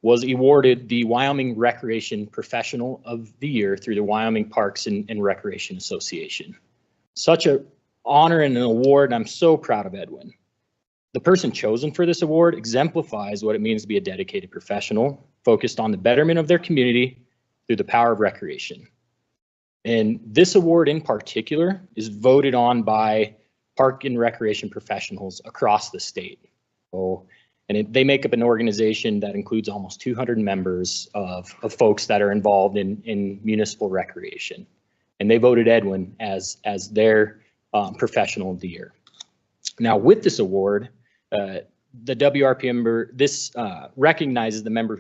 was awarded the Wyoming Recreation Professional of the Year through the Wyoming Parks and Recreation Association. Such an honor and an award, and I'm so proud of Edwin. The person chosen for this award exemplifies what it means to be a dedicated professional, focused on the betterment of their community through the power of recreation. And this award in particular is voted on by park and recreation professionals across the state. They make up an organization that includes almost 200 members of folks that are involved in municipal recreation. And they voted Edwin as their professional of the year. Now with this award, the WRP member, this recognizes the member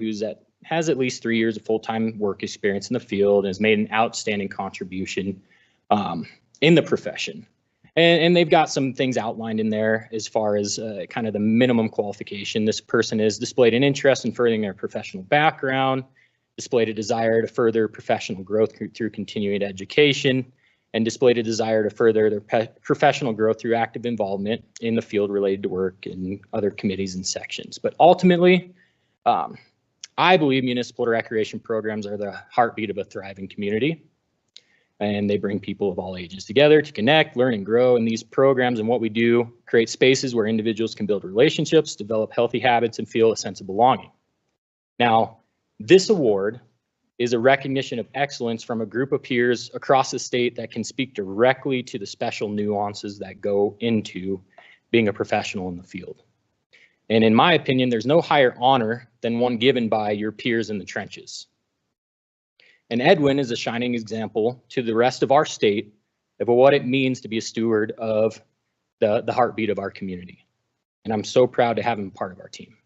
has at least 3 years of full-time work experience in the field and has made an outstanding contribution in the profession. And they've got some things outlined in there as far as kind of the minimum qualification. This person has displayed an interest in furthering their professional background, displayed a desire to further professional growth through continuing education, and displayed a desire to further their professional growth through active involvement in the field related to work and other committees and sections. But ultimately, I believe municipal recreation programs are the heartbeat of a thriving community. And they bring people of all ages together to connect, learn, and grow. And these programs and what we do create spaces where individuals can build relationships, develop healthy habits, and feel a sense of belonging. Now, this award is a recognition of excellence from a group of peers across the state that can speak directly to the special nuances that go into being a professional in the field. And in my opinion, there's no higher honor than one given by your peers in the trenches. And Edwin is a shining example to the rest of our state of what it means to be a steward of the heartbeat of our community. And I'm so proud to have him part of our team.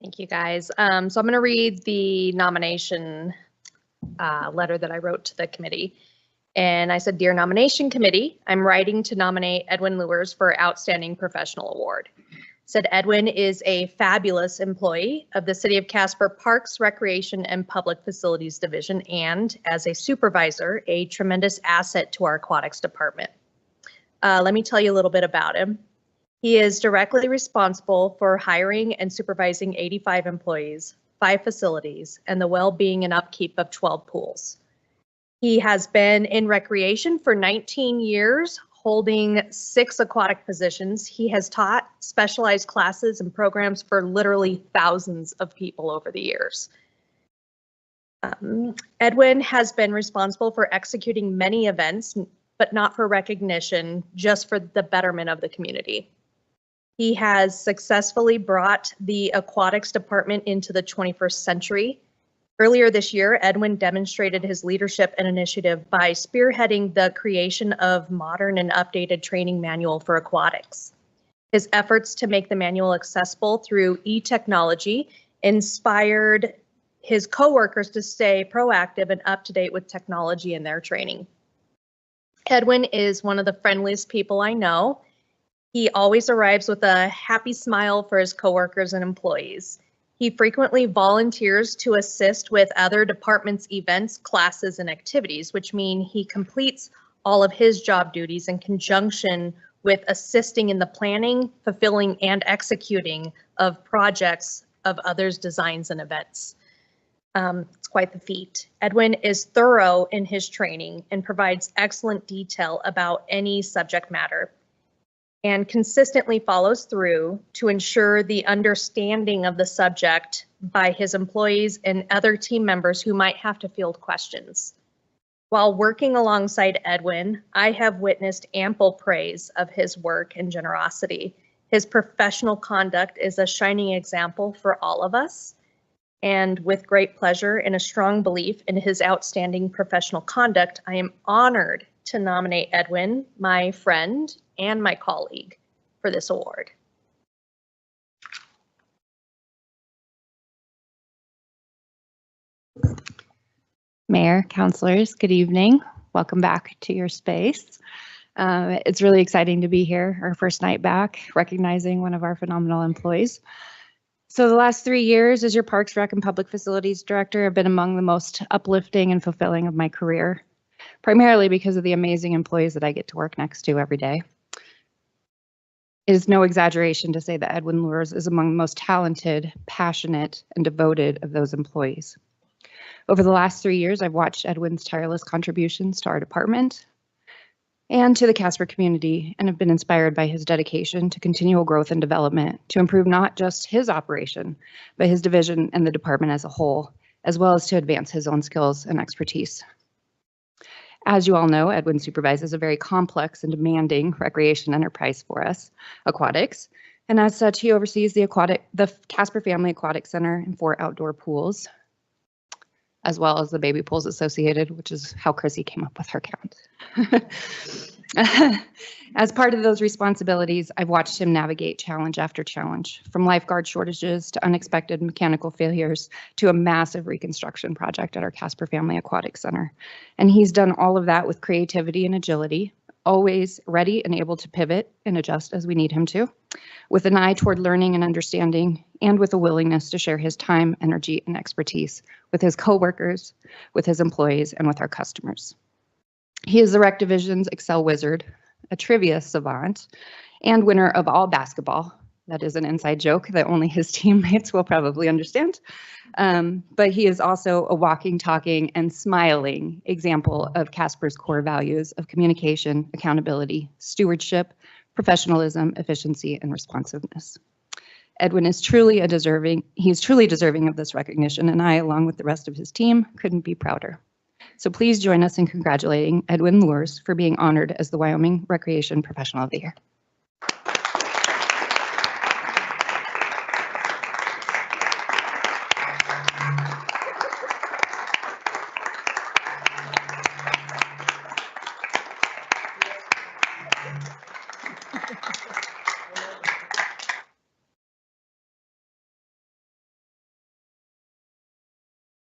Thank you, guys. So I'm going to read the nomination letter that I wrote to the committee. And I said, "Dear Nomination Committee, I'm writing to nominate Edwin Lewers for Outstanding Professional Award." Said Edwin is a fabulous employee of the City of Casper Parks, Recreation, and Public Facilities Division, and as a supervisor, a tremendous asset to our aquatics department. Let me tell you a little bit about him. He is directly responsible for hiring and supervising 85 employees, 5 facilities, and the well-being and upkeep of 12 pools. He has been in recreation for 19 years, holding 6 aquatic positions. He has taught specialized classes and programs for literally thousands of people over the years. Edwin has been responsible for executing many events, but not for recognition, just for the betterment of the community. He has successfully brought the aquatics department into the 21st century. Earlier this year, Edwin demonstrated his leadership and initiative by spearheading the creation of modern and updated training manual for aquatics. His efforts to make the manual accessible through e-technology inspired his coworkers to stay proactive and up to date with technology in their training. Edwin is one of the friendliest people I know. He always arrives with a happy smile for his coworkers and employees. He frequently volunteers to assist with other departments' events, classes, and activities, which mean he completes all of his job duties in conjunction with assisting in the planning, fulfilling, and executing of projects of others' designs and events. It's quite the feat. Edwin is thorough in his training and provides excellent detail about any subject matter, and consistently follows through to ensure the understanding of the subject by his employees and other team members who might have to field questions. While working alongside Edwin, I have witnessed ample praise of his work and generosity. His professional conduct is a shining example for all of us. And with great pleasure and a strong belief in his outstanding professional conduct, I am honored to nominate Edwin, my friend and my colleague, for this award. Mayor, councilors, good evening. Welcome back to your space. It's really exciting to be here, our first night back, recognizing one of our phenomenal employees. So the last 3 years as your Parks, Rec, and Public Facilities Director have been among the most uplifting and fulfilling of my career, primarily because of the amazing employees that I get to work next to every day. It is no exaggeration to say that Edwin Lures is among the most talented, passionate, and devoted of those employees. Over the last 3 years, I've watched Edwin's tireless contributions to our department and to the Casper community, and have been inspired by his dedication to continual growth and development to improve not just his operation, but his division and the department as a whole, as well as to advance his own skills and expertise. As you all know, Edwin supervises a very complex and demanding recreation enterprise for us, aquatics, and as such, he oversees the Casper Family Aquatic Center and 4 outdoor pools, as well as the baby pools associated, which is how Chrissy came up with her count. As part of those responsibilities, I've watched him navigate challenge after challenge, from lifeguard shortages to unexpected mechanical failures to a massive reconstruction project at our Casper Family Aquatic Center. And he's done all of that with creativity and agility, always ready and able to pivot and adjust as we need him to, with an eye toward learning and understanding, and with a willingness to share his time, energy, and expertise with his coworkers, with his employees, and with our customers. He is the Rec Division's Excel Wizard, a trivia savant, and winner of all basketball. That is an inside joke that only his teammates will probably understand. But he is also a walking, talking, and smiling example of Casper's core values of communication, accountability, stewardship, professionalism, efficiency, and responsiveness. Edwin is truly deserving of this recognition, and I, along with the rest of his team, couldn't be prouder. So please join us in congratulating Edwin Lures for being honored as the Wyoming Recreation Professional of the Year.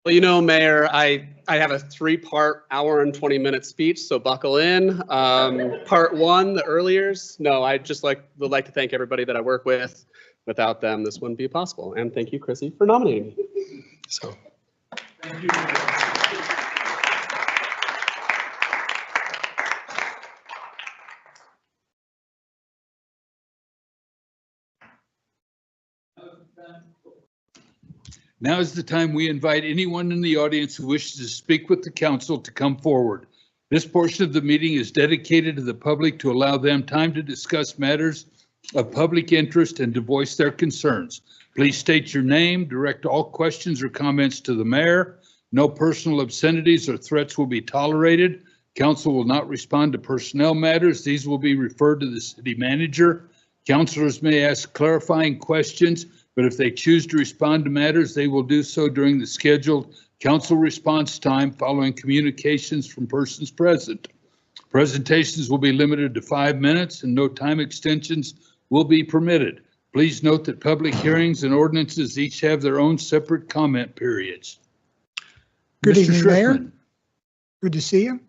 Well, you know, Mayor, I have a 3-part hour and 20-minute speech, so buckle in. Part 1, the earliers. No, I just would like to thank everybody that I work with. Without them, this wouldn't be possible. And thank you, Chrissy, for nominating me. So, thank you. Now is the time we invite anyone in the audience who wishes to speak with the council to come forward. This portion of the meeting is dedicated to the public to allow them time to discuss matters of public interest and to voice their concerns. Please state your name, direct all questions or comments to the mayor. No personal obscenities or threats will be tolerated. Council will not respond to personnel matters. These will be referred to the city manager. Councilors may ask clarifying questions, but if they choose to respond to matters, they will do so during the scheduled council response time following communications from persons present. Presentations will be limited to 5 minutes and no time extensions will be permitted. Please note that public hearings and ordinances each have their own separate comment periods. Good Mr. evening, Mayor. Schriftman. Good to see you.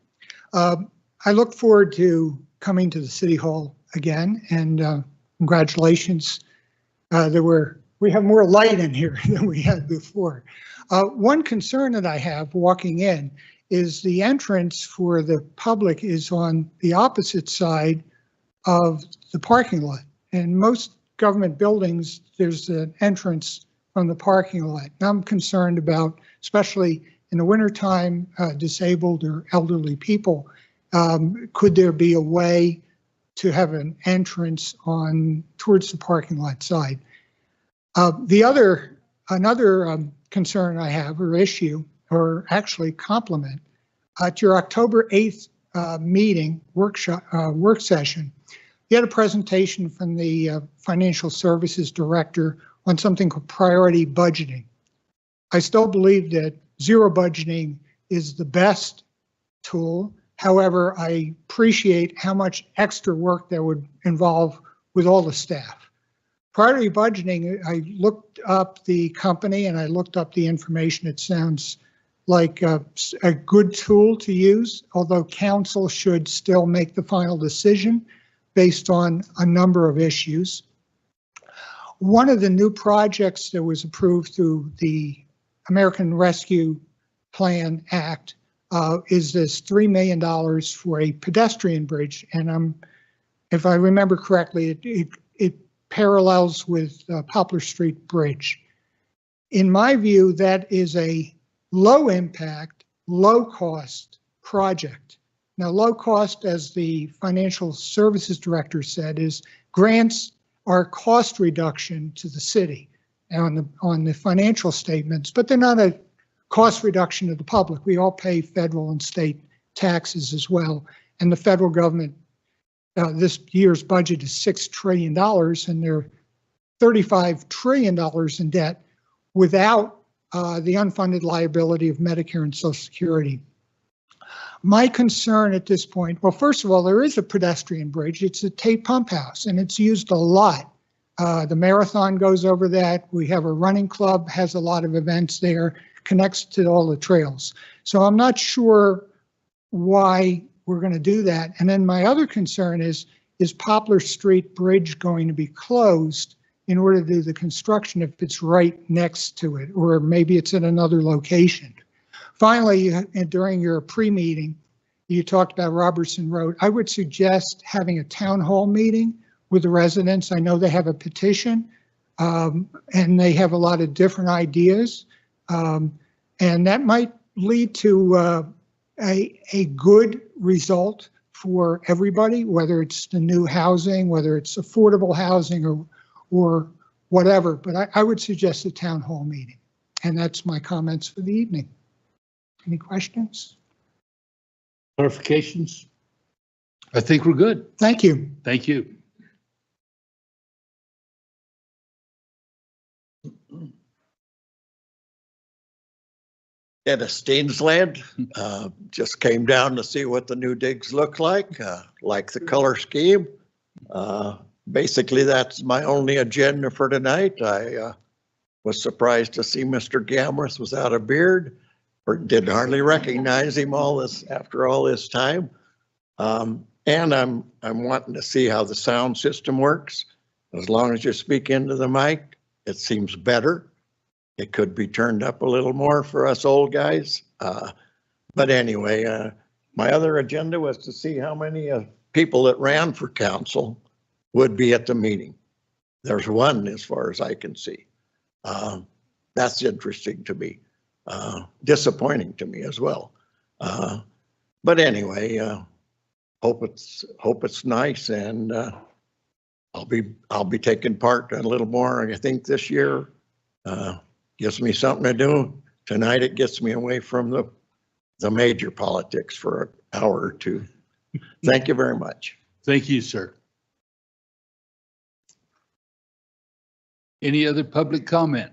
I look forward to coming to the City Hall again, and congratulations. We have more light in here than we had before. One concern that I have walking in is the entrance for the public is on the opposite side of the parking lot. In most government buildings, there's an entrance from the parking lot. And I'm concerned about, especially in the wintertime, disabled or elderly people, could there be a way to have an entrance towards the parking lot side? Another concern I have, or issue, or actually compliment, at your October 8th meeting, work session, you had a presentation from the Financial Services Director on something called priority budgeting. I still believe that zero budgeting is the best tool. However, I appreciate how much extra work that would involve with all the staff. Priority budgeting, I looked up the company and I looked up the information. It sounds like a good tool to use, although council should still make the final decision based on a number of issues. One of the new projects that was approved through the American Rescue Plan Act is this $3 million for a pedestrian bridge. And if I remember correctly, parallels with Poplar Street Bridge. In my view, that is a low impact, low cost project. Now, low cost, as the financial services director said, is grants are cost reduction to the city on the financial statements, but they're not a cost reduction to the public. We all pay federal and state taxes as well. And the federal government, this year's budget is $6 trillion, and they're $35 trillion in debt without the unfunded liability of Medicare and Social Security. My concern at this point, well, first of all, there is a pedestrian bridge. It's a Tate Pump House, and it's used a lot. The marathon goes over that. We have a running club, has a lot of events there, connects to all the trails. So I'm not sure why we're going to do that. And then my other concern is Poplar Street Bridge going to be closed in order to do the construction if it's right next to it, or maybe it's in another location? Finally, during your pre-meeting, you talked about Robertson Road. I would suggest having a town hall meeting with the residents. I know they have a petition, and they have a lot of different ideas, and that might lead to a good result for everybody, whether it's the new housing, whether it's affordable housing, or whatever. But I would suggest a town hall meeting, and that's my comments for the evening. Any questions? Clarifications? I think we're good. Thank you. Thank you. Dennis Steensland, just came down to see what the new digs look like the color scheme. Basically, that's my only agenda for tonight. I was surprised to see Mr. Gamworth without a beard, or didn't hardly recognize him after all this time. And I'm wanting to see how the sound system works. As long as you speak into the mic, it seems better. It could be turned up a little more for us old guys. But anyway, my other agenda was to see how many people that ran for council would be at the meeting. There's one as far as I can see. That's interesting to me. Disappointing to me as well. But anyway, hope it's nice, and I'll be taking part a little more. I think this year gives me something to do. Tonight it gets me away from the major politics for an hour or two. Thank you very much. Thank you, sir. Any other public comment?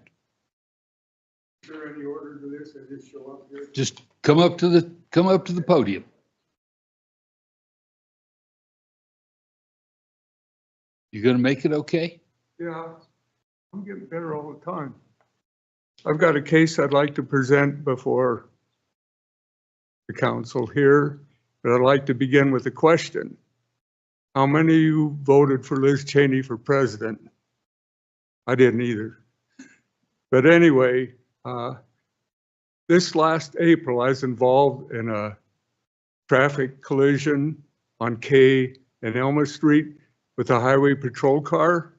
Is there any order to this? I just show up here. Just come up to the podium. You gonna make it okay? Yeah, I'm getting better all the time. I've got a case I'd like to present before the council here, but I'd like to begin with a question. How many of you voted for Liz Cheney for president? I didn't either. But anyway, this last April, I was involved in a traffic collision on K and Elma Street with a highway patrol car.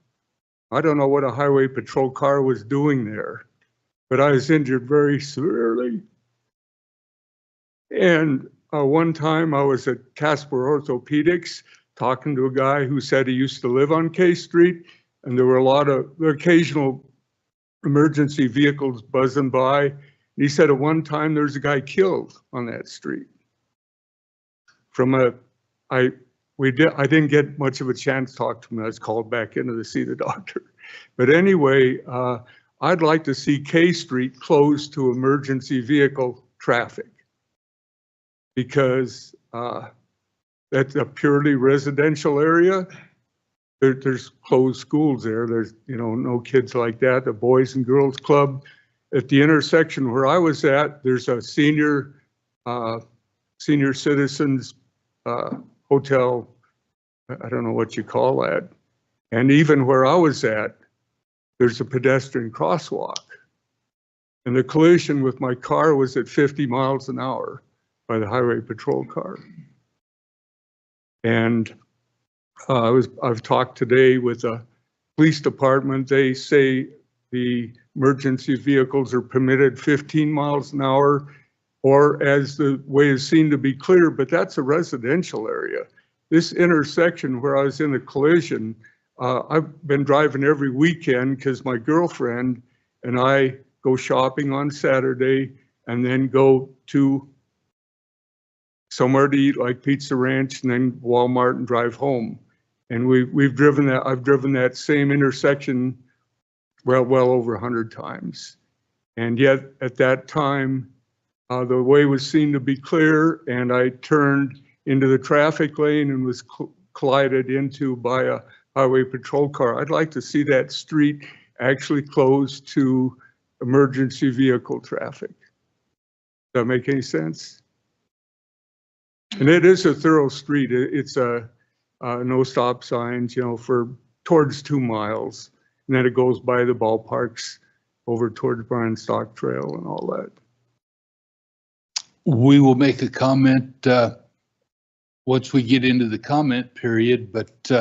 I don't know what a highway patrol car was doing there, but I was injured very severely. And one time I was at Casper Orthopedics talking to a guy who said he used to live on K Street, and there were a lot of occasional emergency vehicles buzzing by. And he said at one time there's a guy killed on that street. I didn't get much of a chance to talk to him. I was called back in to see the doctor. But anyway, I'd like to see K Street closed to emergency vehicle traffic, because that's a purely residential area. There's closed schools there. There's, no kids like that. The Boys and Girls Club at the intersection where I was at, there's a senior citizens hotel. I don't know what you call that. And even where I was at, there's a pedestrian crosswalk. And the collision with my car was at 50 miles an hour by the highway patrol car. And I've talked today with a police department, they say the emergency vehicles are permitted 15 miles an hour, or as the way is seen to be clear, but that's a residential area. This intersection where I was in a collision, I've been driving every weekend because my girlfriend and I go shopping on Saturday and then go to somewhere to eat like Pizza Ranch and then Walmart and drive home. And we've driven that, I've driven that same intersection well over 100 times. And yet at that time, the way was seen to be clear, and I turned into the traffic lane and was collided into by a highway patrol car. I'd like to see that street actually closed to emergency vehicle traffic. Does that make any sense? And it is a thorough street. It's a no stop signs, you know, for towards 2 miles. And then it goes by the ballparks over towards Bryan Stock Trail and all that. We will make a comment once we get into the comment period, but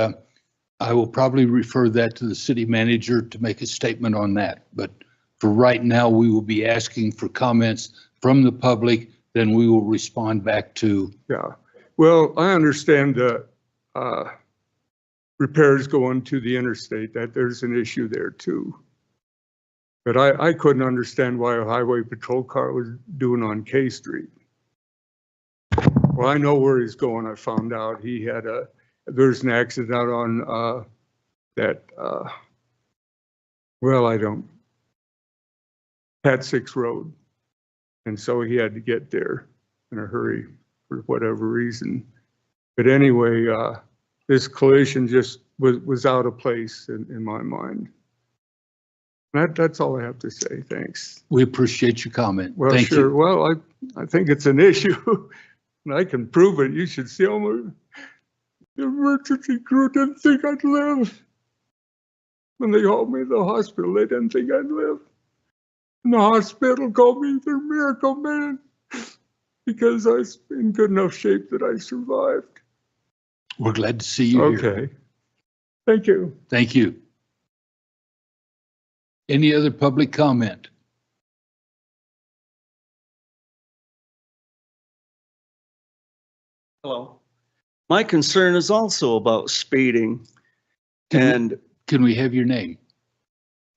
I will probably refer that to the city manager to make a statement on that. But for right now, we will be asking for comments from the public, then we will respond back to. Yeah, well, I understand the repairs going to the interstate, that there's an issue there too. But I couldn't understand why a highway patrol car was doing on K Street. Well, I know where he's going. I found out he had there's an accident out on Pat 6 Road. And so he had to get there in a hurry for whatever reason. But anyway, this collision just was out of place in my mind. That's all I have to say. Thanks. We appreciate your comment. Well, Thank sure. you. Well, I think it's an issue, and I can prove it. You should see them. The emergency crew didn't think I'd live. When they hauled me to the hospital, they didn't think I'd live. And the hospital called me their miracle man because I was in good enough shape that I survived. We're glad to see you here. Okay. Thank you. Thank you. Any other public comment? Hello. My concern is also about speeding. And Can we have your name?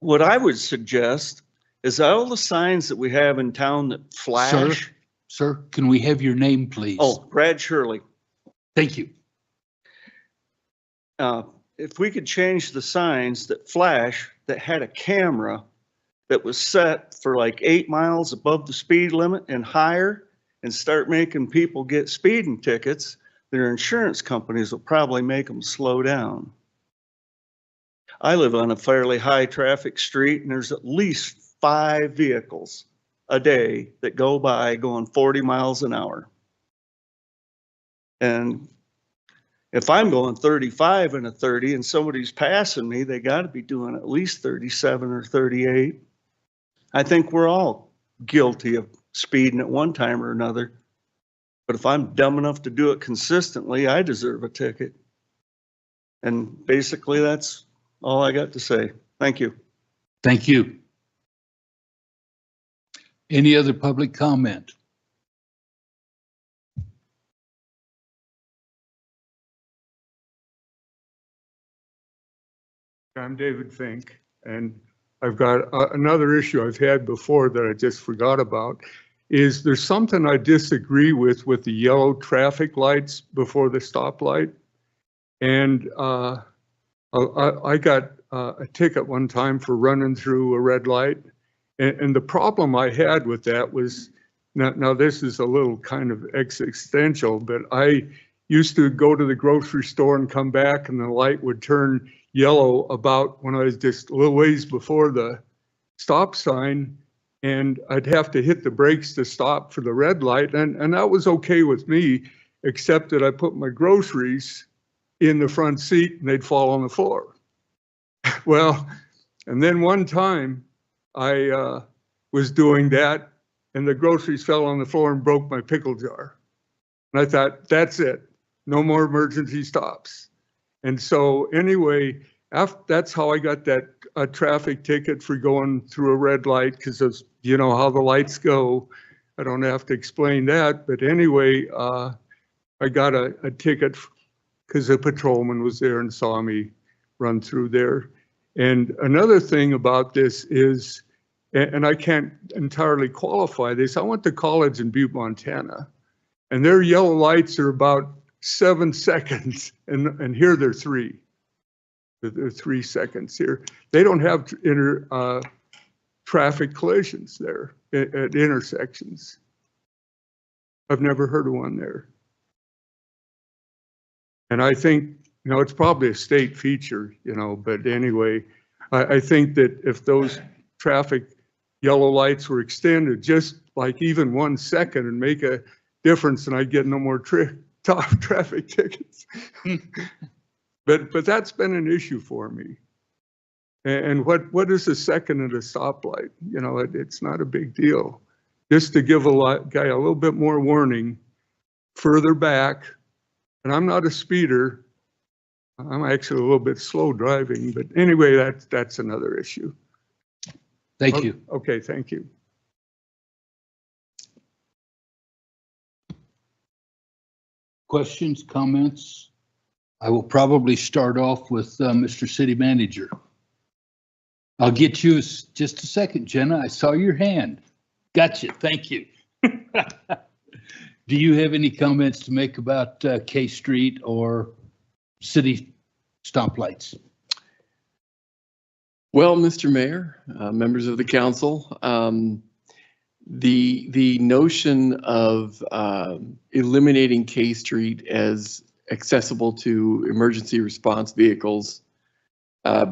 what I would suggest is all the signs that we have in town that flash. Sir, can we have your name, please? Oh, Brad Shirley. Thank you. If we could change the signs that flash that had a camera that was set for like 8 miles above the speed limit and higher, and start making people get speeding tickets, their insurance companies will probably make them slow down. I live on a fairly high traffic street, and there's at least 5 vehicles a day that go by going 40 miles an hour. And if I'm going 35 in a 30 and somebody's passing me, they got to be doing at least 37 or 38. I think we're all guilty of speeding at one time or another. But if I'm dumb enough to do it consistently, I deserve a ticket. And basically, that's all I got to say. Thank you. Thank you. Any other public comment? I'm David Fink, and I've got another issue I've had before that I just forgot about. Is there's something I disagree with the yellow traffic lights before the stoplight. And I got a ticket one time for running through a red light. And the problem I had with that was, now this is a little kind of existential, but I used to go to the grocery store and come back and the light would turn yellow about when I was just a little ways before the stop sign, and I'd have to hit the brakes to stop for the red light. And that was okay with me, except that I put my groceries in the front seat and they'd fall on the floor. Well, and then one time I was doing that and the groceries fell on the floor and broke my pickle jar. And I thought, that's it, no more emergency stops. And so anyway, That's how I got that traffic ticket for going through a red light, because you know how the lights go. I don't have to explain that, but anyway, I got a ticket because a patrolman was there and saw me run through there. And another thing about this is, and I can't entirely qualify this, I went to college in Butte, Montana, and their yellow lights are about 7 seconds, and here they're 3. They're 3 seconds here. They don't have traffic collisions there at intersections. I've never heard of one there. And I think, you know, it's probably a state feature, you know, but anyway, I think that if those traffic yellow lights were extended just like even 1 second and make a difference, and I'd get no more traffic tickets. But that's been an issue for me. And what is a second at a stoplight? You know, it's not a big deal. Just to give a guy a little bit more warning further back. And I'm not a speeder. I'm actually a little bit slow driving. But anyway, that's another issue. Thank you. Okay, thank you. Questions, comments? I will probably start off with Mr. City Manager. I'll get you just a second, Jenna. I saw your hand. Gotcha. Thank you. Do you have any comments to make about K Street or city stoplights? Well, Mr. Mayor, members of the council, the notion of eliminating K Street as accessible to emergency response vehicles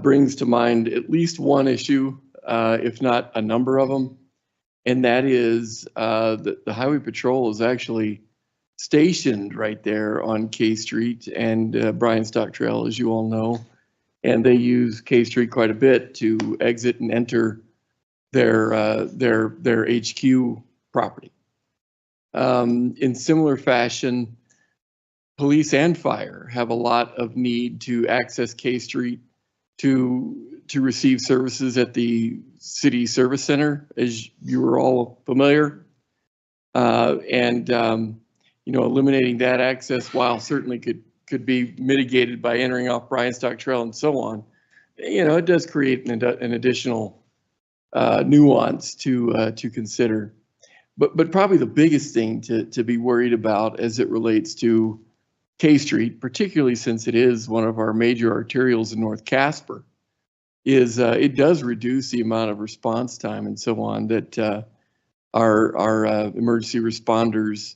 brings to mind at least one issue, if not a number of them. And that is that the Highway Patrol is actually stationed right there on K Street and Bryan Stock Trail, as you all know. And they use K Street quite a bit to exit and enter their HQ property. In similar fashion, police and fire have a lot of need to access K Street to receive services at the city service center, as you were all familiar. You know, eliminating that access, while certainly could be mitigated by entering off Bryan Stock Trail and so on, you know, it does create an additional nuance to consider. But probably the biggest thing to be worried about as it relates to K Street, particularly since it is one of our major arterials in North Casper, is it does reduce the amount of response time and so on that our emergency responders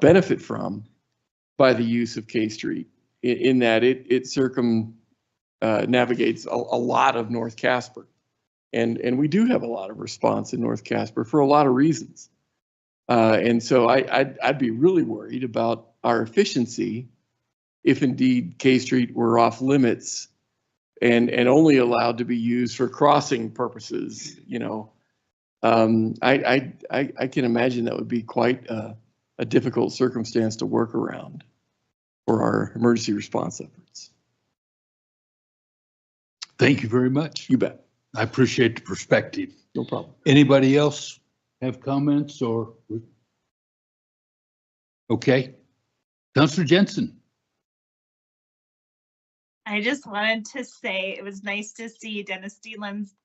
benefit from by the use of K Street, in that it navigates a lot of North Casper. And we do have a lot of response in North Casper for a lot of reasons. And so I'd be really worried about our efficiency if indeed K Street were off limits and only allowed to be used for crossing purposes. You know, I can imagine that would be quite a difficult circumstance to work around for our emergency response efforts. Thank you very much. You bet. I appreciate the perspective. No problem. Anybody else have comments or? Okay. Councilor Jensen. I just wanted to say it was nice to see Dennis Mr.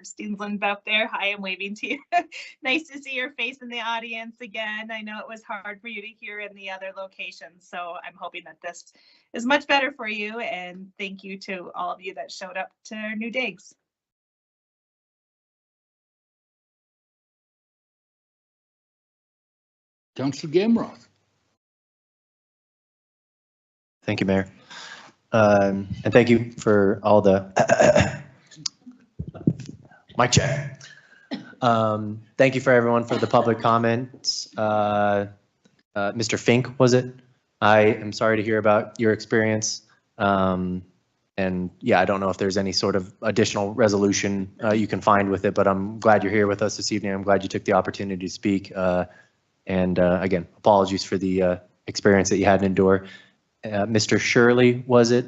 Steensland up there. Hi, I'm waving to you. Nice to see your face in the audience again. I know it was hard for you to hear in the other locations, so I'm hoping that this is much better for you. And thank you to all of you that showed up to our new digs. Councilor Gamroth. Thank you, Mayor. And thank you for all the mic check. Thank you for everyone for the public comments. Mr. Fink, was it? I am sorry to hear about your experience. And yeah, I don't know if there's any sort of additional resolution you can find with it, but I'm glad you're here with us this evening. I'm glad you took the opportunity to speak. And again, apologies for the experience that you had to endure. Mr. Shirley, was it?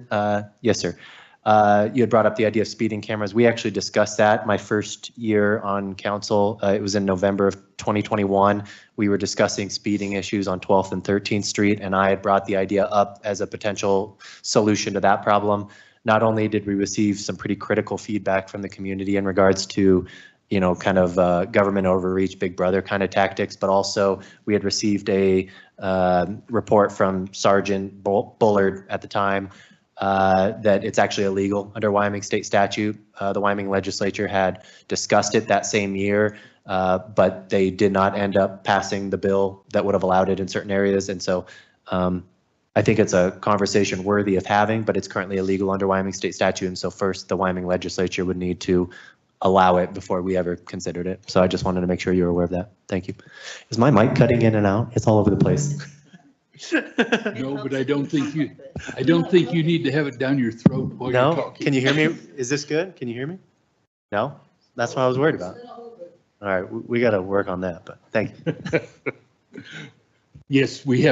Yes, sir. You had brought up the idea of speeding cameras. We actually discussed that my first year on council. It was in November of 2021. We were discussing speeding issues on 12th and 13th Street, and I had brought the idea up as a potential solution to that problem. Not only did we receive some pretty critical feedback from the community in regards to, you know, kind of government overreach, Big Brother kind of tactics, but also we had received a report from Sergeant Bullard at the time that it's actually illegal under Wyoming state statute. The Wyoming legislature had discussed it that same year, but they did not end up passing the bill that would have allowed it in certain areas. And so I think it's a conversation worthy of having, but it's currently illegal under Wyoming state statute. And so first the Wyoming legislature would need to allow it before we ever considered it. So I just wanted to make sure you were aware of that. Thank you. Is my mic cutting in and out? It's all over the place. No, but I don't think you need to have it down your throat while you're No? talking. Can you hear me? Is this good? Can you hear me? No? That's what I was worried about. All right, we got to work on that, but thank you. Yes, we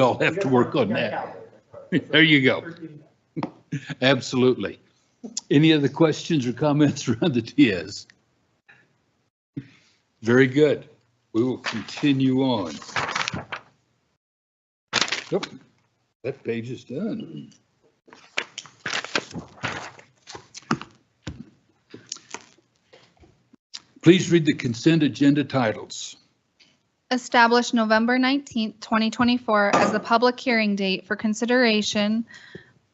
all have to work on that. There you go. Absolutely. Any other questions or comments around the TS? Very good. We will continue on. Nope, that page is done. Please read the consent agenda titles. Establish November 19th, 2024 as the public hearing date for consideration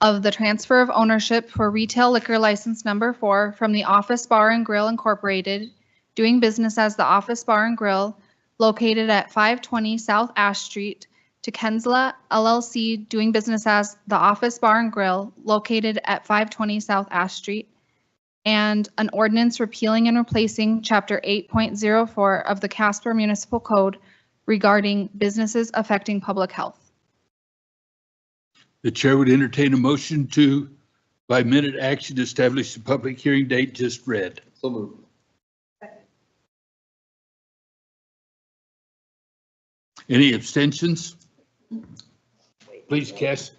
of the transfer of ownership for retail liquor license number 4 from the Office Bar and Grill Incorporated, doing business as the Office Bar and Grill, located at 520 South Ash Street, to Kensla LLC, doing business as the Office Bar and Grill, located at 520 South Ash Street, and an ordinance repealing and replacing Chapter 8.04 of the Casper Municipal Code regarding businesses affecting public health. The chair would entertain a motion to, by minute action, establish the public hearing date just read. So moved. Any abstentions? Please cast.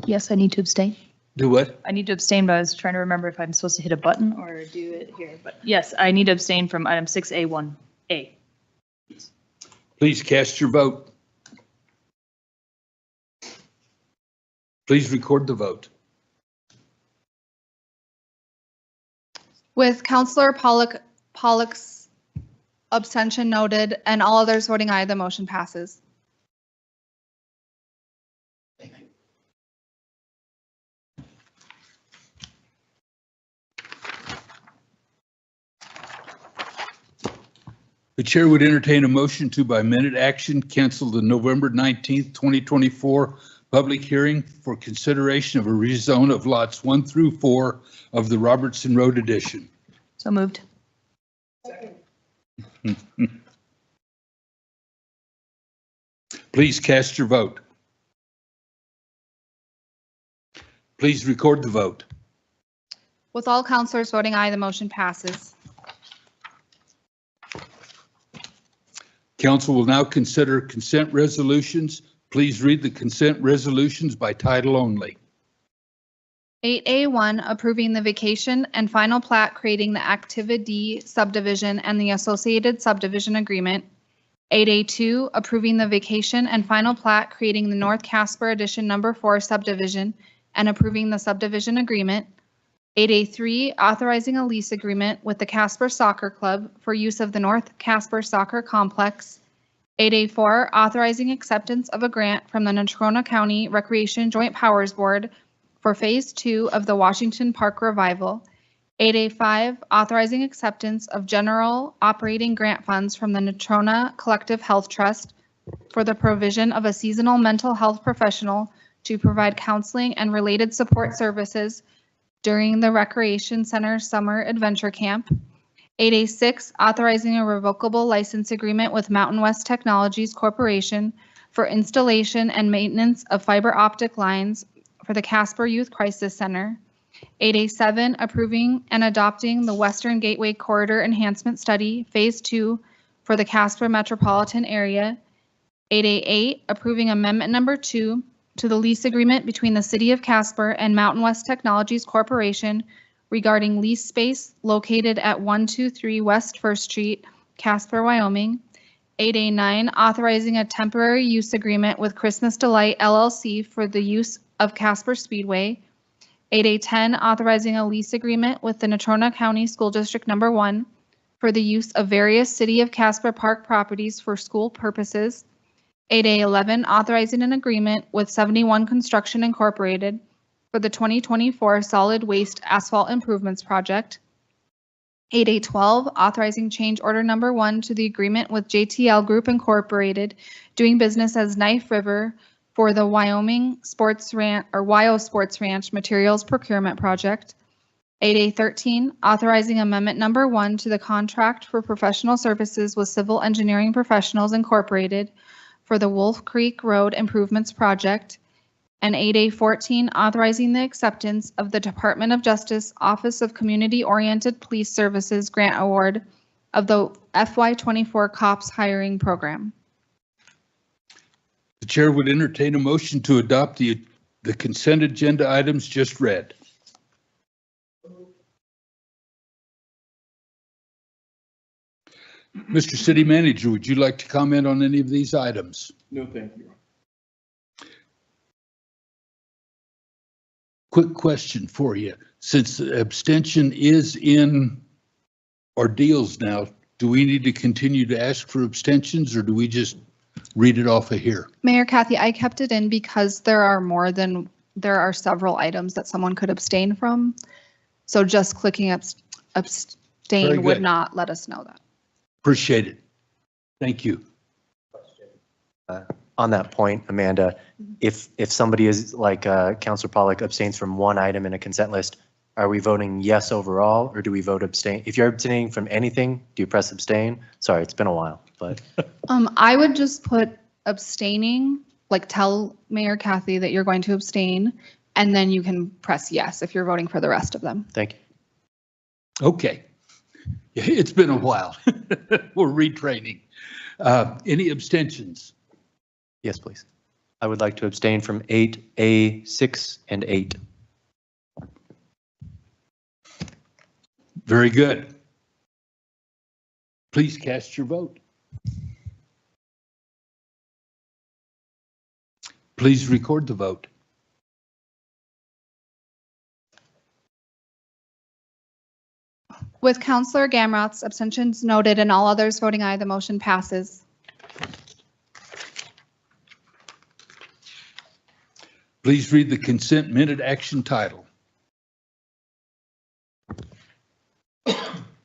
Yes, I need to abstain. Do what? I need to abstain, but I was trying to remember if I'm supposed to hit a button or do it here. But yes, I need to abstain from item 6A1A. Please cast your vote. Please record the vote. With Councillor Pollock's abstention noted and all others voting aye, the motion passes. The chair would entertain a motion to, by minute action, cancel the November 19th, 2024 public hearing for consideration of a rezone of lots 1 through 4 of the Robertson Road addition. So moved. Please cast your vote. Please record the vote. With all councillors voting aye, the motion passes. Council will now consider consent resolutions. Please read the consent resolutions by title only. 8A1, approving the vacation and final plat creating the Activity subdivision and the associated subdivision agreement. 8A2, approving the vacation and final plat creating the North Casper Addition Number 4 subdivision and approving the subdivision agreement. 8A3, authorizing a lease agreement with the Casper Soccer Club for use of the North Casper Soccer Complex. 8A4, authorizing acceptance of a grant from the Natrona County Recreation Joint Powers Board for Phase 2 of the Washington Park Revival. 8A5, authorizing acceptance of general operating grant funds from the Natrona Collective Health Trust for the provision of a seasonal mental health professional to provide counseling and related support services during the Recreation Center Summer Adventure Camp. 8A6, authorizing a revocable license agreement with Mountain West Technologies Corporation for installation and maintenance of fiber optic lines for the Casper Youth Crisis Center. 8A7, approving and adopting the Western Gateway Corridor Enhancement Study, Phase 2 for the Casper metropolitan area. 8A8, approving amendment number 2 to the lease agreement between the City of Casper and Mountain West Technologies Corporation regarding lease space located at 123 West First Street, Casper, Wyoming. 8A9, authorizing a temporary use agreement with Christmas Delight LLC for the use of Casper Speedway. 8A10, authorizing a lease agreement with the Natrona County School District Number 1 for the use of various City of Casper Park properties for school purposes. 8A11, authorizing an agreement with 71 Construction Incorporated for the 2024 Solid Waste Asphalt Improvements Project. 8A12, authorizing change order number 1 to the agreement with JTL Group Incorporated, doing business as Knife River for the Wyoming Sports Ranch or WYO Sports Ranch Materials Procurement Project. 8A13, authorizing amendment number 1 to the contract for professional services with Civil Engineering Professionals Incorporated for the Wolf Creek Road Improvements Project. And 8A14, authorizing the acceptance of the Department of Justice Office of Community-Oriented Police Services Grant Award of the FY24 COPS Hiring Program. The chair would entertain a motion to adopt the consent agenda items just read. Mr. City Manager, would you like to comment on any of these items? No, thank you. Quick question for you. Since the abstention is in our deals now, do we need to continue to ask for abstentions or do we just read it off of here? Mayor Kathy, I kept it in because there are several items that someone could abstain from. So just clicking Very abstain would good. not let us know that. Appreciate it. Thank you. On that point, Amanda, if somebody is like Councilor Pollack abstains from one item in a consent list, are we voting yes overall or do we vote abstain? If you're abstaining from anything, do you press abstain? Sorry, it's been a while, but. I would just put abstaining, like tell Mayor Kathy that you're going to abstain, and then you can press yes if you're voting for the rest of them. Thank you. Okay. It's been a while. We're retraining. Any abstentions? Yes, please. I would like to abstain from 8A6 and 8. Very good. Please cast your vote. Please record the vote. With Councilor Gamrot's abstentions noted and all others voting aye, the motion passes. Please read the consent minute action title.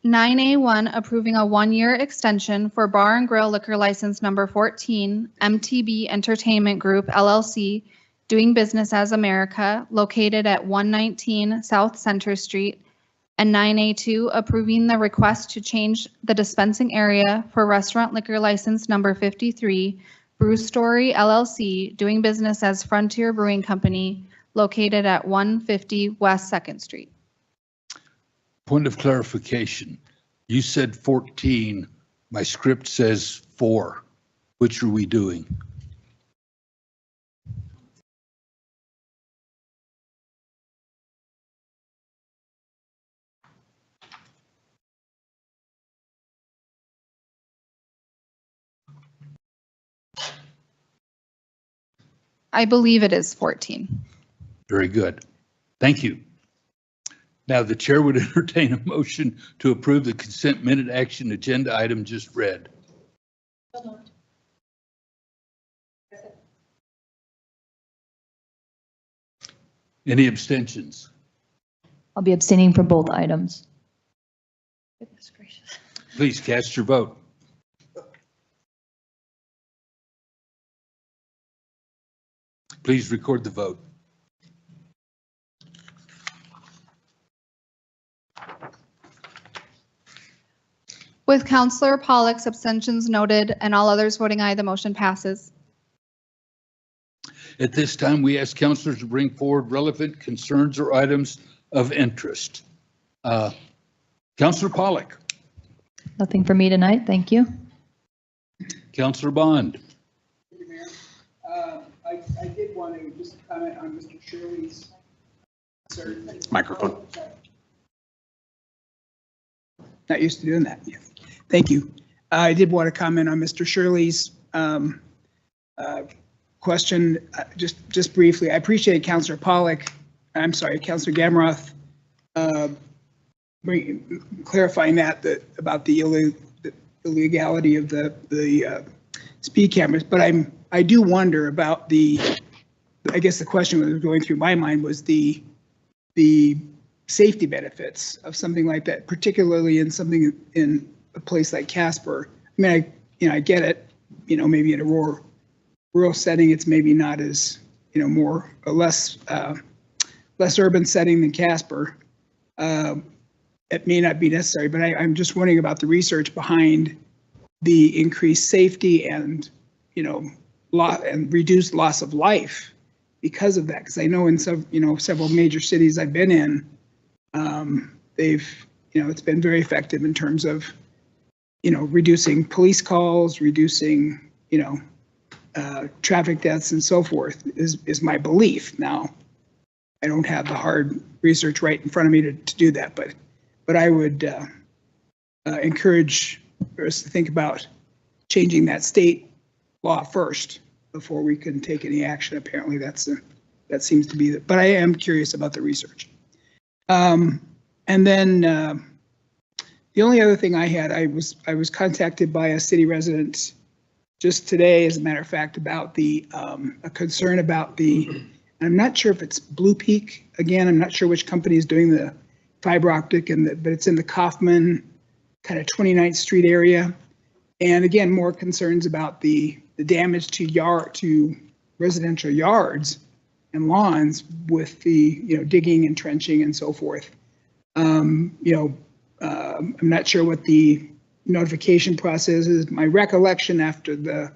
9A1, approving a 1-year extension for Bar and Grill liquor license number 14, MTB Entertainment Group LLC, doing business as America, located at 119 South Center Street. And 9A2, approving the request to change the dispensing area for restaurant liquor license number 53, Brew Story LLC, doing business as Frontier Brewing Company, located at 150 West 2nd Street. Point of clarification. You said 14. My script says 4. Which are we doing? I believe it is 14. Very good. Thank you. Now the chair would entertain a motion to approve the consent minute action agenda item just read. Any abstentions? I'll be abstaining from both items. Goodness gracious. Please cast your vote. Please record the vote. With Councilor Pollack's abstentions noted and all others voting aye, the motion passes. At this time, we ask councilors to bring forward relevant concerns or items of interest. Councilor Pollack. Nothing for me tonight, thank you. Councilor Bond. comment on Mr. Shirley's. Microphone. Not used to doing that. Yeah. Thank you. I did want to comment on Mr. Shirley's question, just briefly. I appreciate Councilor Pollack, I'm sorry, Councilor Gamroth, clarifying that about the illegality of the speed cameras. But I do wonder about I guess the question that was going through my mind was the safety benefits of something like that, particularly in a place like Casper. I mean, I get it, maybe in a rural setting, it's maybe not as, more or less urban setting than Casper. It may not be necessary, but I'm just wondering about the research behind the increased safety and, and reduced loss of life because of that. Because I know in several major cities I've been in, it's been very effective in terms of, reducing police calls, reducing, traffic deaths and so forth is my belief. Now, I don't have the hard research right in front of me to do that, but I would encourage us to think about changing that state law first before we can take any action. Apparently, that seems to be but I am curious about the research. And then the only other thing I had, I was contacted by a city resident just today, as a matter of fact, about a concern about I'm not sure if it's Blue Peak. Again, I'm not sure which company is doing the fiber optic, but it's in the Kaufman kind of 29th Street area. And again, more concerns about the damage to residential yards and lawns with the digging and trenching and so forth. I'm not sure what the notification process is. My recollection after the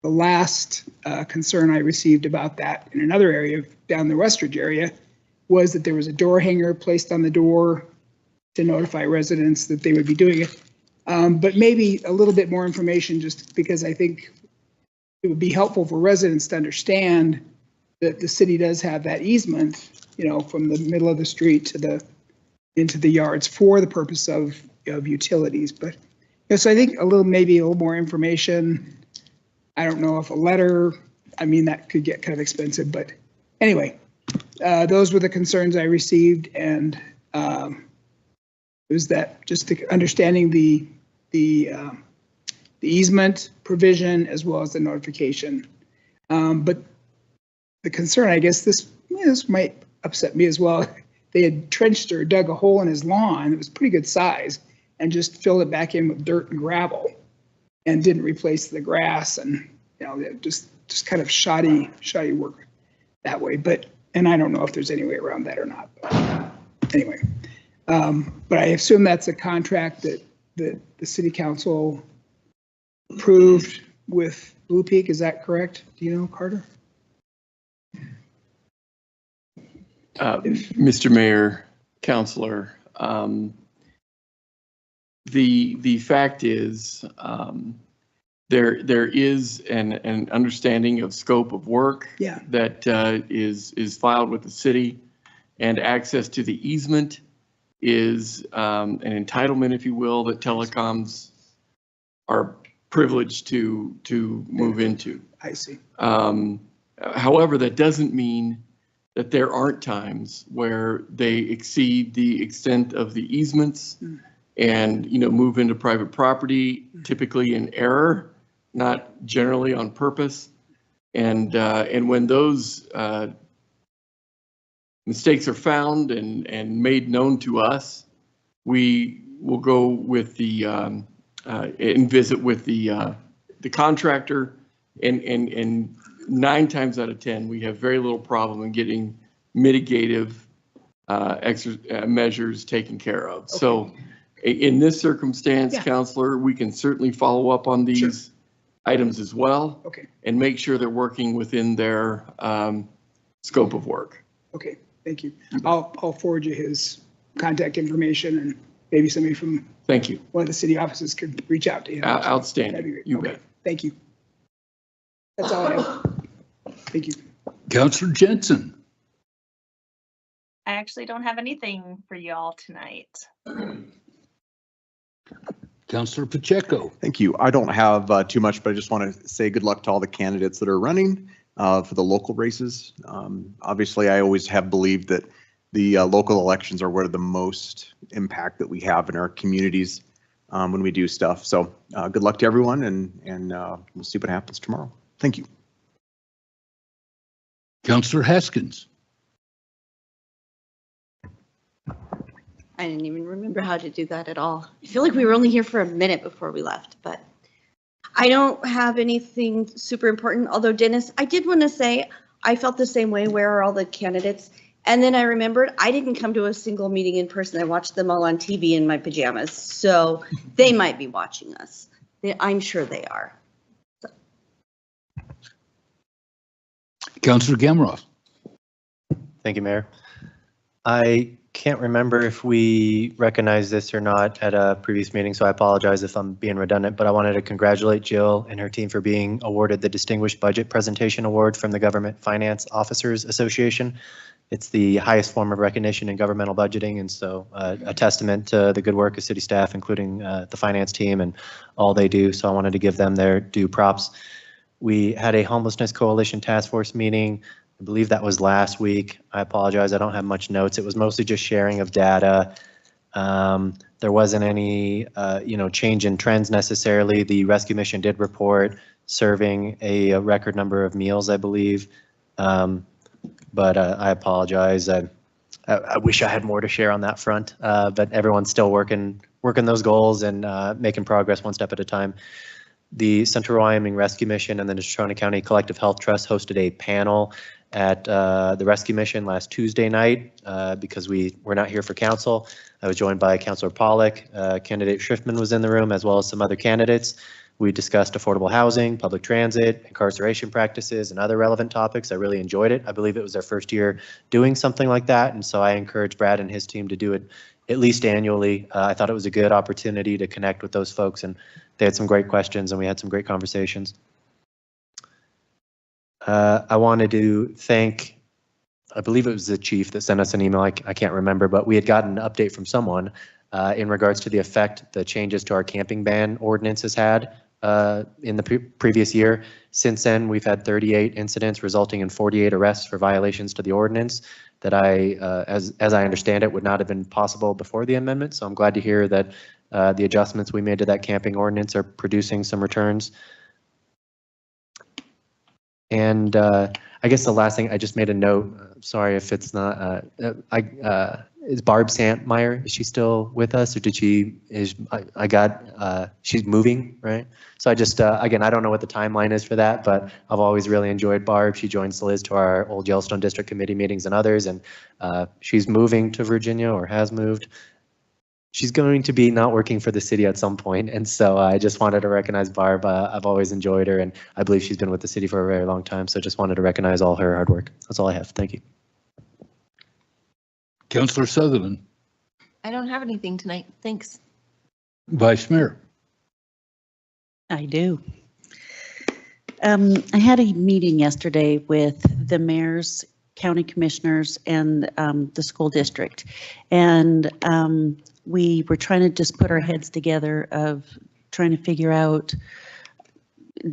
last concern I received about that in another area down the Westridge area was that there was a door hanger placed on the door to notify residents that they would be doing it. But maybe a little bit more information, just because I think it would be helpful for residents to understand that the city does have that easement, from the middle of the street into the yards for the purpose of utilities. But so I think maybe a little more information. I don't know if a letter, that could get kind of expensive, but anyway, those were the concerns I received, and it was that just understanding the easement provision as well as the notification. But the concern, I guess this might upset me as well. They had trenched or dug a hole in his lawn. It was pretty good size, and just filled it back in with dirt and gravel, and didn't replace the grass, and just kind of shoddy work that way. And I don't know if there's any way around that or not. But anyway, but I assume that's a contract that the city council approved with Blue Peak. Is that correct? Do you know, Carter? Mr. Mayor, Councilor, the fact is there is an understanding of scope of work that is filed with the city, and access to the easement is an entitlement, if you will, that telecoms are privileged to move into. I see. However, that doesn't mean that there aren't times where they exceed the extent of the easements and move into private property, typically in error, not generally on purpose. And when those mistakes are found and made known to us, we will go with and visit with the contractor, and 9 times out of 10, we have very little problem in getting mitigative measures taken care of. Okay. So in this circumstance, Counselor, we can certainly follow up on these items as well. Okay. And make sure they're working within their scope of work. Okay, thank you. I'll forward you his contact information, and maybe somebody from one of the city offices could reach out to him. Outstanding. You bet. Thank you. That's all I have. Thank you. Counselor Jensen. I actually don't have anything for you all tonight. Counselor Pacheco. Thank you. I don't have too much, but I just want to say good luck to all the candidates that are running for the local races. Obviously, I always have believed that the local elections are where the most impact that we have in our communities when we do stuff. So good luck to everyone, and we'll see what happens tomorrow. Thank you. Counselor Haskins. I didn't even remember how to do that at all. I feel like we were only here for a minute before we left, but I don't have anything super important. Although Dennis, I did want to say, I felt the same way. Where are all the candidates? And then I remembered I didn't come to a single meeting in person. I watched them all on TV in my pajamas. So they might be watching us. I'm sure they are. So. Counselor Gamroff. Thank you, Mayor. I can't remember if we recognized this or not at a previous meeting, so I apologize if I'm being redundant, but I wanted to congratulate Jill and her team for being awarded the Distinguished Budget Presentation Award from the Government Finance Officers Association. It's the highest form of recognition in governmental budgeting, and so a testament to the good work of city staff, including the finance team and all they do. So I wanted to give them their due props. We had a homelessness coalition task force meeting. I believe that was last week. I apologize, I don't have much notes. It was mostly just sharing of data. There wasn't any, change in trends necessarily. The rescue mission did report serving a record number of meals, I believe. But I apologize. I wish I had more to share on that front, but everyone's still working those goals and making progress one step at a time. The Central Wyoming Rescue Mission and the Natrona County Collective Health Trust hosted a panel at the Rescue Mission last Tuesday night because we were not here for council. I was joined by Councilor Pollack. Candidate Schriftman was in the room, as well as some other candidates. We discussed affordable housing, public transit, incarceration practices, and other relevant topics. I really enjoyed it. I believe it was their first year doing something like that, and so I encourage Brad and his team to do it at least annually. I thought it was a good opportunity to connect with those folks, and they had some great questions, and we had some great conversations. I wanted to thank, I believe it was the chief that sent us an email, I can't remember, but we had gotten an update from someone in regards to the effect the changes to our camping ban ordinance has had in the previous year. Since then, we've had 38 incidents resulting in 48 arrests for violations to the ordinance that as I understand it, would not have been possible before the amendment. So I'm glad to hear that the adjustments we made to that camping ordinance are producing some returns. And I guess the last thing, I just made a note, sorry if it's not, is Barb Santmeyer, is she still with us, or did she, she's moving, right? So I just, again, I don't know what the timeline is for that, but I've always really enjoyed Barb. She joins Liz to our old Yellowstone District Committee meetings and others, and she's moving to Virginia or has moved. She's going to be not working for the city at some point, and so I just wanted to recognize Barb. I've always enjoyed her, and I believe she's been with the city for a very long time, so just wanted to recognize all her hard work. That's all I have. Thank you. Councilor Sutherland. I don't have anything tonight. Thanks. Vice Mayor. I do. I had a meeting yesterday with the mayors, county commissioners, and the school district. And we were trying to just put our heads together of trying to figure out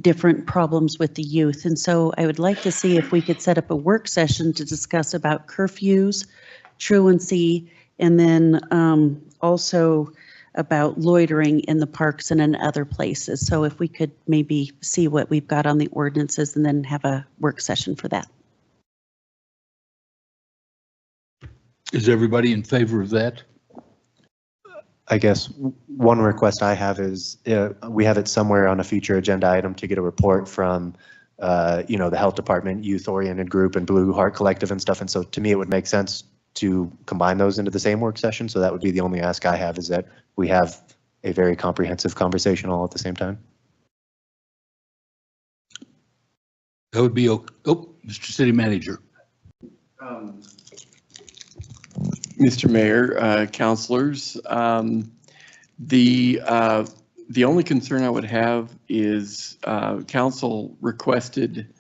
different problems with the youth. And so I would like to see if we could set up a work session to discuss about curfews, truancy, and then also about loitering in the parks and in other places. So if we could maybe see what we've got on the ordinances and then have a work session for that. Is everybody in favor of that? I guess one request I have is we have it somewhere on a future agenda item to get a report from, the health department, youth oriented group, and Blue Heart Collective and stuff. And so to me, it would make sense to combine those into the same work session. So that would be the only ask I have, is that we have a very comprehensive conversation all at the same time. That would be, Mr. City Manager. Mr. Mayor, councilors, the only concern I would have is council requested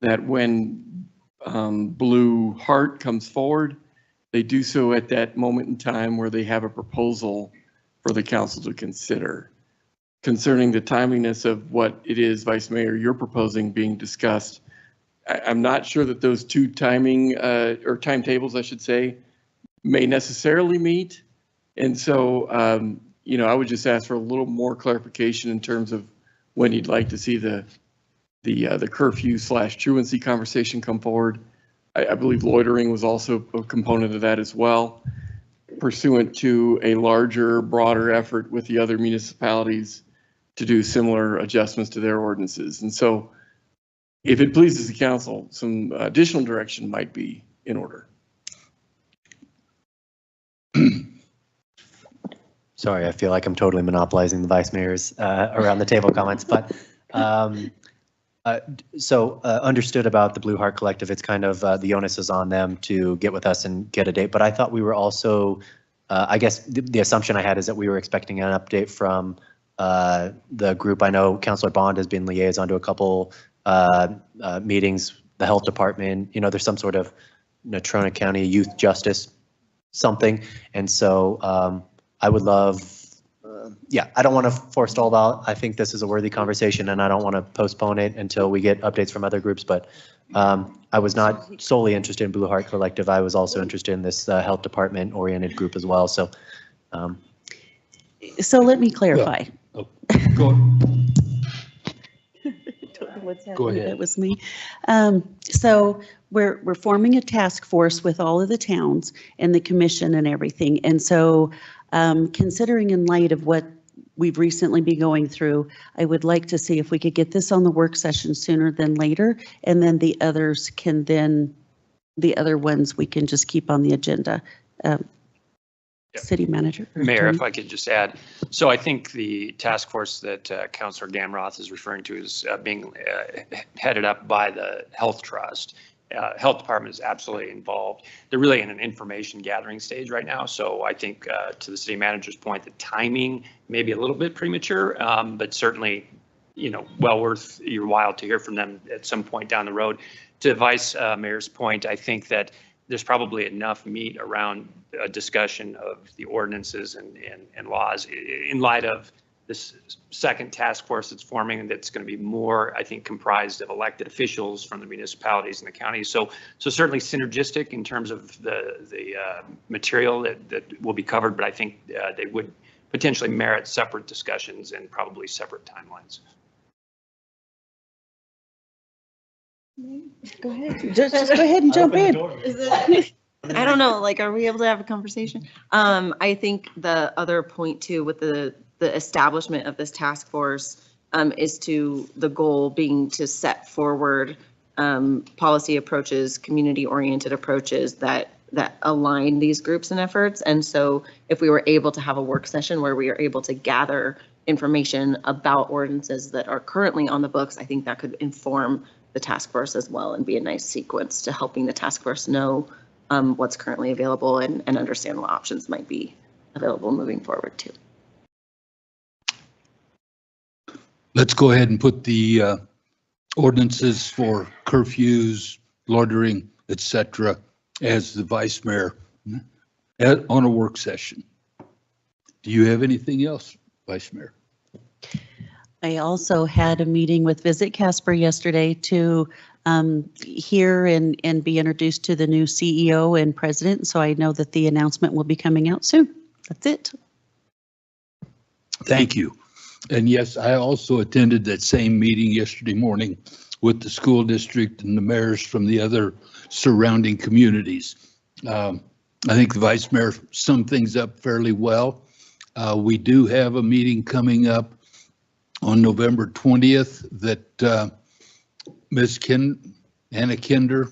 that when Blue Heart comes forward, they do so at that moment in time where they have a proposal for the council to consider. Concerning the timeliness of what it is, Vice Mayor, you're proposing being discussed, I'm not sure that those two timing or timetables, I should say, may necessarily meet. And so, I would just ask for a little more clarification in terms of when you'd like to see the curfew/truancy conversation come forward. I believe loitering was also a component of that as well, pursuant to a larger, broader effort with the other municipalities to do similar adjustments to their ordinances. And so if it pleases the council, some additional direction might be in order. Sorry, I feel like I'm totally monopolizing the vice mayor's around the table comments, but understood about the Blue Heart Collective. It's kind of the onus is on them to get with us and get a date, but I thought we were also, I guess the assumption I had is that we were expecting an update from the group. I know Councilor Bond has been liaison to a couple meetings, the health department, there's some sort of Natrona County Youth Justice something. And so I would love, I don't want to forestall out. I think this is a worthy conversation and I don't want to postpone it until we get updates from other groups, but I was not solely interested in Blue Heart Collective. I was also interested in this health department oriented group as well. So, so let me clarify. Go What's Go happening? ahead. That was me. So we're forming a task force with all of the towns and the commission and everything. And so considering in light of what we've recently been going through, I would like to see if we could get this on the work session sooner than later. And then the others can the other ones we can just keep on the agenda. City Manager. Mayor, if I could just add, so I think the task force that Councilor Gamroth is referring to is being headed up by the Health Trust. Health Department is absolutely involved. They're really in an information gathering stage right now. So I think to the city manager's point, the timing may be a little bit premature, but certainly, well worth your while to hear from them at some point down the road. To Vice Mayor's point, I think that there's probably enough meat around a discussion of the ordinances and laws in light of this second task force that's forming, and that's going to be more, I think, comprised of elected officials from the municipalities and the counties. So certainly synergistic in terms of the material that will be covered, but I think they would potentially merit separate discussions and probably separate timelines. Go ahead. Just go ahead and jump in. I don't know, are we able to have a conversation? I think the other point too with the establishment of this task force is to the goal being to set forward policy approaches, community-oriented approaches that align these groups and efforts. And so if we were able to have a work session where we are able to gather information about ordinances that are currently on the books, I think that could inform the task force as well and be a nice sequence to helping the task force know what's currently available and understand what options might be available moving forward too. Let's go ahead and put the ordinances for curfews, loitering, etc., as the vice mayor on a work session. Do you have anything else, Vice Mayor? I also had a meeting with Visit Casper yesterday to hear and be introduced to the new CEO and president. So I know that the announcement will be coming out soon. That's it. Thank you. And yes, I also attended that same meeting yesterday morning with the school district and the mayors from the other surrounding communities. I think the vice mayor summed things up fairly well. We do have a meeting coming up on November 20th that Ms. Anna Kinder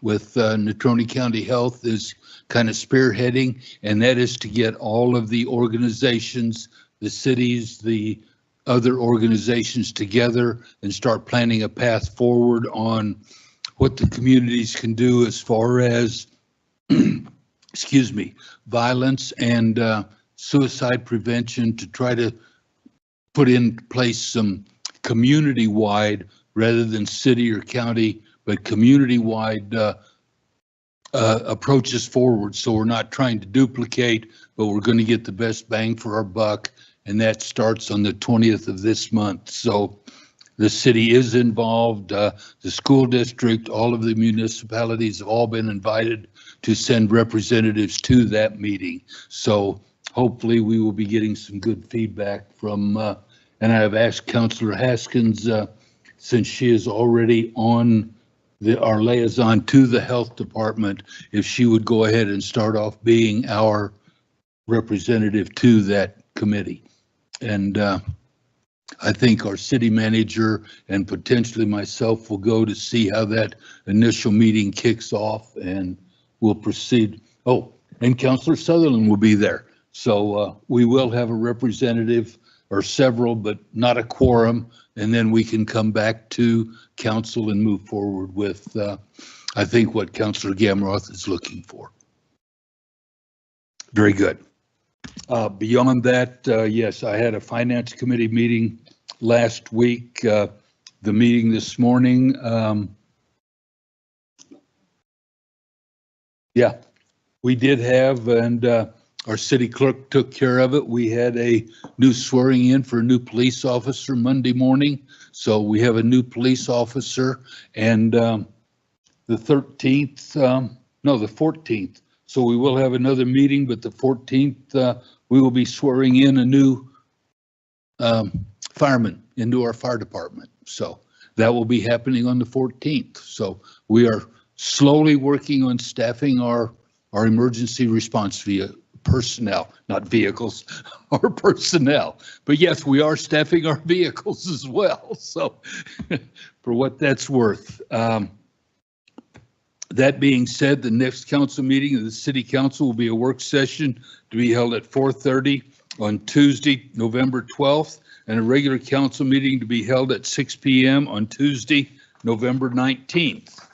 with Natrona County Health is kind of spearheading, and that is to get all of the organizations, the cities, the other organizations together and start planning a path forward on what the communities can do as far as, excuse me, violence and suicide prevention, to try to put in place some community-wide rather than city or county but community-wide approaches forward. So we're not trying to duplicate, but we're going to get the best bang for our buck. And that starts on the 20th of this month. So the city is involved, the school district, all of the municipalities have all been invited to send representatives to that meeting. So hopefully we will be getting some good feedback from, and I have asked Councilor Haskins, since she is already on our liaison to the health department, if she would go ahead and start off being our representative to that committee. And I think our city manager and potentially myself will go to see how that initial meeting kicks off, and we'll proceed. Oh, and Councilor Sutherland will be there. So we will have a representative or several, but not a quorum. And then we can come back to council and move forward with, I think, what Councilor Gamroth is looking for. Very good. Beyond that, yes, I had a finance committee meeting last week. The meeting this morning, yeah, we did have, and our city clerk took care of it. We had a new swearing in for a new police officer Monday morning. So we have a new police officer, and the 13th, no, the 14th. So we will have another meeting, but the 14th, we will be swearing in a new fireman into our fire department. So that will be happening on the 14th. So we are slowly working on staffing our emergency response via personnel, not vehicles, our personnel. But yes, we are staffing our vehicles as well. So for what that's worth. That being said, the next council meeting of the city council will be a work session to be held at 4:30 on Tuesday, November 12th, and a regular council meeting to be held at 6 p.m. on Tuesday, November 19th.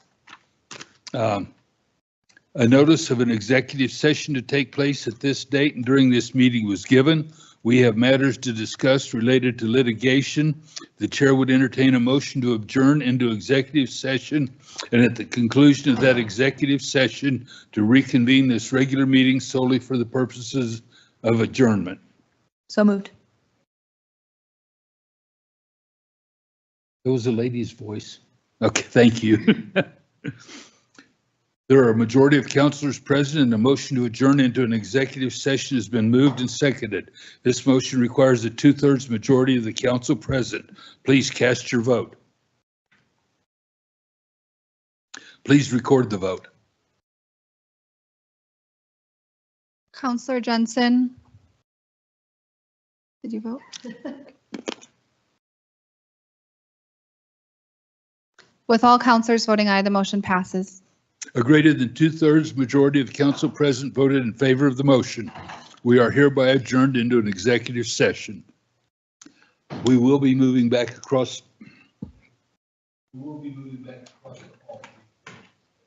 A notice of an executive session to take place at this date and during this meeting was given. We have matters to discuss related to litigation. The chair would entertain a motion to adjourn into executive session, and at the conclusion of that executive session to reconvene this regular meeting solely for the purposes of adjournment. So moved. That was a lady's voice. Okay, thank you. There are a majority of councilors present, and a motion to adjourn into an executive session has been moved and seconded. This motion requires a 2/3 majority of the council present. Please cast your vote. Please record the vote. Counselor Jensen? Did you vote? With all counselors voting aye, the motion passes. A greater than 2/3 majority of the council present voted in favor of the motion. We are hereby adjourned into an executive session. We will be moving back across.